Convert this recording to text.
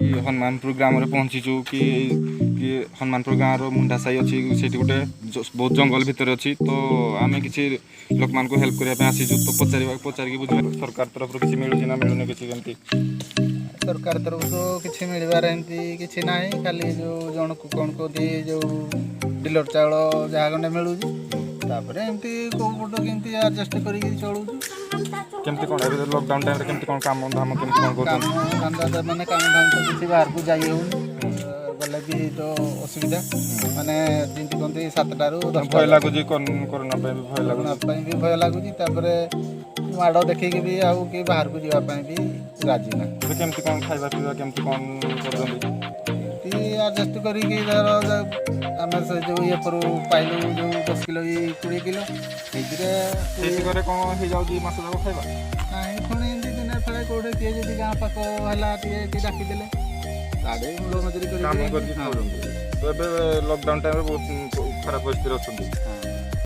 हनुमानपुर ग्राम में पहुँचीचु कि हनुमानपुर गाँव मुंडा साई अच्छी से गोटे बहुत जंगल भितर अच्छी तो आम कि लोक मान हेल्प करने आसीचु तो पचार बुझे सरकार तरफ किसी मिलूँ ना मिलूनी किसी केमती सरकार तरफ तो किसी मिलबार एमती किसी ना खाली जो जन को कौन कहते जो डिलर चाउल जहाँ खंडे मिलूँ तापर एमती कौ पट केमती आडजस्ट करके चलुँ केमती कौन अभी लॉकडाउन टाइम रे केमती कौन काम धाम केमती कौन करछन धंदा माने काम धाम तो किसी बाहर को जाई होउनी गले भी तो असुविधा माने जेंती कहते 7टारू 10 भय लागुजी कोरोना पे भय लागुजी भी भय लागुजी तापर माड़ देखिक भी आउ कि बाहर को जावाई भी राजी ना केमती कौन खाଇବା पिଇବା केमती कौन करछन आडजस्ट करिकी धर आम से जो ये पर पाइलु जो 10 किलो 20 किलो घरे कौन हो जाऊँ मस जाक खाଇବା नहीं पुणी एमती दिन फेले कौटे किए जब गाँ पाख है डाकिदेले साढ़े मूल मजूरी काम कर तो लॉकडाउन टाइम बहुत खराब परिस्थिति अच्छा